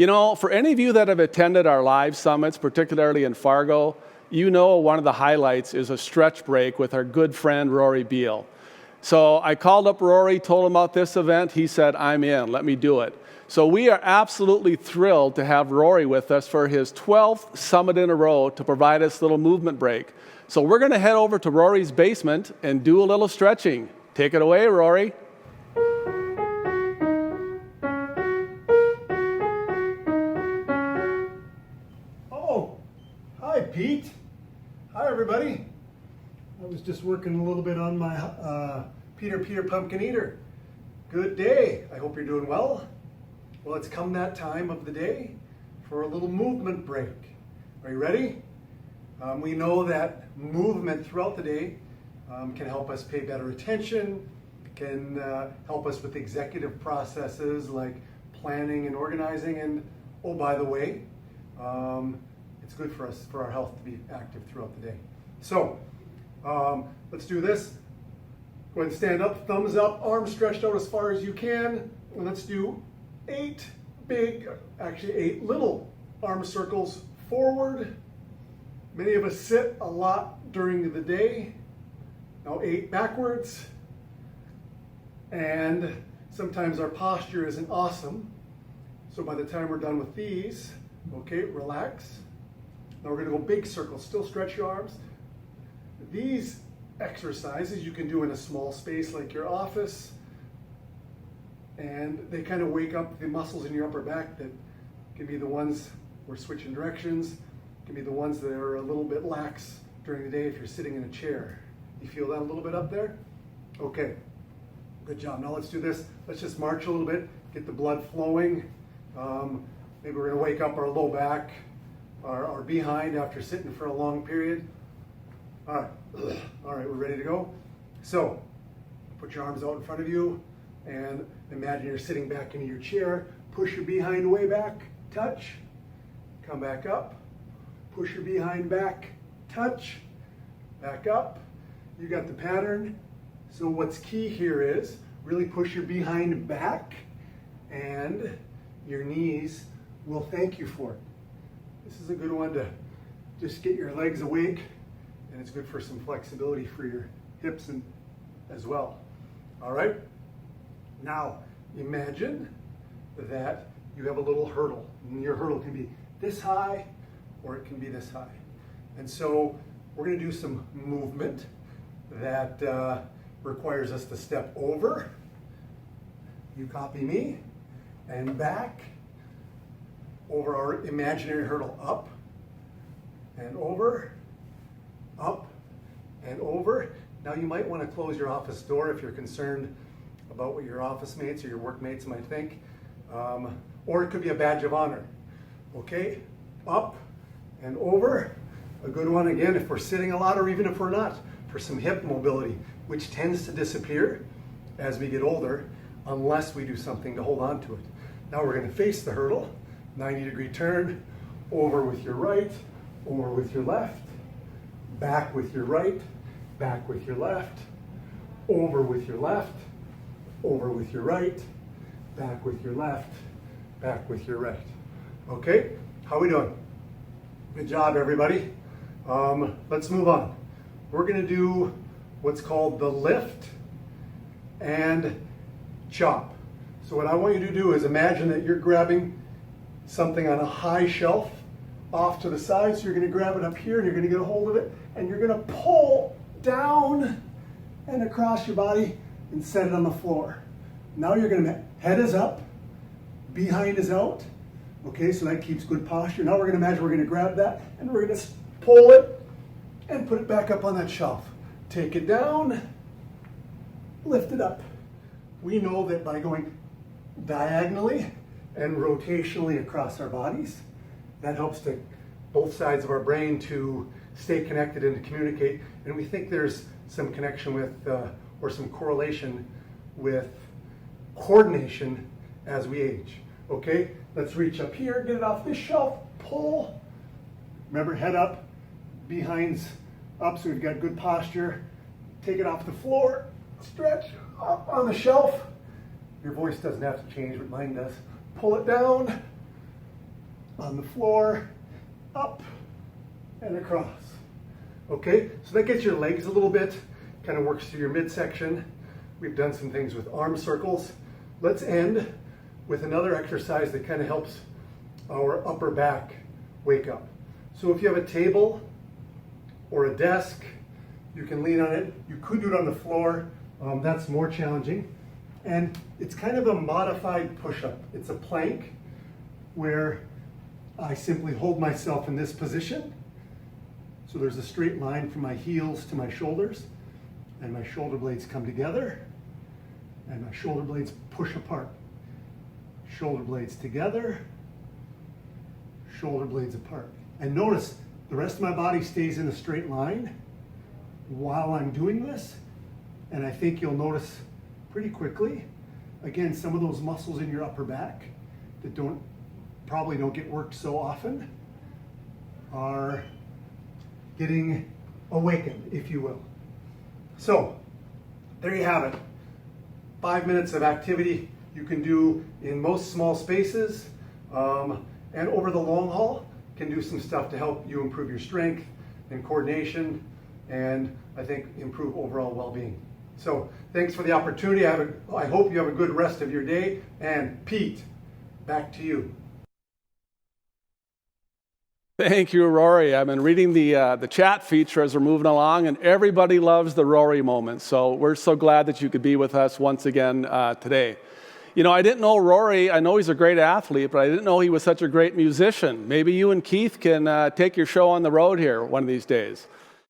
You know, for any of you that have attended our live summits, particularly in Fargo, you know one of the highlights is a stretch break with our good friend Rory Beil. So I called up Rory, told him about this event. He said, I'm in, let me do it. So we are absolutely thrilled to have Rory with us for his 12th summit in a row to provide us a little movement break. So we're going to head over to Rory's basement and do a little stretching. Take it away, Rory. Oh, hi, Pete. Hi, everybody. I was just working a little bit on my Peter Pumpkin Eater. Good day. I hope you're doing well. Well, it's come that time of the day for a little movement break. Are you ready? We know that movement throughout the day can help us pay better attention, can help us with executive processes like planning and organizing, and oh, by the way, it's good for us, for our health, to be active throughout the day. So, let's do this. Go ahead and stand up, thumbs up, arms stretched out as far as you can. And let's do 8 little arm circles forward. Many of us sit a lot during the day. Now 8 backwards. And sometimes our posture isn't awesome. So by the time we're done with these, okay, relax. Now we're going to go big circles. Still stretch your arms. These exercises you can do in a small space like your office, and they kind of wake up the muscles in your upper back that can be the ones we're switching directions, can be the ones that are a little bit lax during the day if you're sitting in a chair. You feel that a little bit up there? Okay, good job. Now let's do this. Let's just march a little bit, get the blood flowing. Maybe we're going to wake up our low back, our behind after sitting for a long period. All right, we're ready to go. So, put your arms out in front of you and imagine you're sitting back into your chair. Push your behind way back, touch, come back up. Push your behind back, touch, back up. You got the pattern. So what's key here is really push your behind back, and your knees will thank you for it. This is a good one to just get your legs awake. And it's good for some flexibility for your hips and as well. All right? Now, imagine that you have a little hurdle. And your hurdle can be this high or it can be this high. And so we're going to do some movement that requires us to step over. You copy me. And back over our imaginary hurdle, up and over. Up and over. Now you might want to close your office door if you're concerned about what your office mates or your workmates might think. Or it could be a badge of honor. Okay, up and over. A good one again if we're sitting a lot or even if we're not, for some hip mobility, which tends to disappear as we get older unless we do something to hold on to it. Now we're going to face the hurdle, 90-degree turn, over with your right, over with your left. Back with your right, back with your left, over with your left, over with your right, back with your left, back with your right. Okay, how are we doing? Good job, everybody. Let's move on. We're going to do what's called the lift and chop. So what I want you to do is imagine that you're grabbing something on a high shelf off to the side. So you're going to grab it up here and you're going to get a hold of it and you're going to pull down and across your body and set it on the floor. Now you're going to, head is up, behind is out. Okay, so that keeps good posture. Now we're going to imagine we're going to grab that and we're going to pull it and put it back up on that shelf. Take it down, lift it up. We know that by going diagonally and rotationally across our bodies, that helps to both sides of our brain to stay connected and to communicate. And we think there's some connection with, or some correlation with coordination as we age. Okay, let's reach up here, get it off this shelf, pull. Remember, head up, behind's up, so we've got good posture. Take it off the floor, stretch up on the shelf. Your voice doesn't have to change, but mine does. Pull it down, on the floor, up, and across. Okay, so that gets your legs a little bit, kind of works through your midsection. We've done some things with arm circles. Let's end with another exercise that kind of helps our upper back wake up. So if you have a table or a desk, you can lean on it. You could do it on the floor. That's more challenging. And it's kind of a modified push-up. It's a plank where I simply hold myself in this position. So there's a straight line from my heels to my shoulders, and my shoulder blades come together, and my shoulder blades push apart. Shoulder blades together, shoulder blades apart. And notice the rest of my body stays in a straight line while I'm doing this, and I think you'll notice pretty quickly, again, some of those muscles in your upper back that probably don't get worked so often are getting awakened, if you will. So there you have it. 5 minutes of activity you can do in most small spaces, and over the long haul can do some stuff to help you improve your strength and coordination, and I think improve overall well-being. So thanks for the opportunity. I hope you have a good rest of your day. And Pete, back to you. Thank you, Rory. I've been reading the chat feature as we're moving along, and everybody loves the Rory moment. So we're so glad that you could be with us once again today. You know, I didn't know Rory. I know he's a great athlete, but I didn't know he was such a great musician. Maybe you and Keith can take your show on the road here one of these days.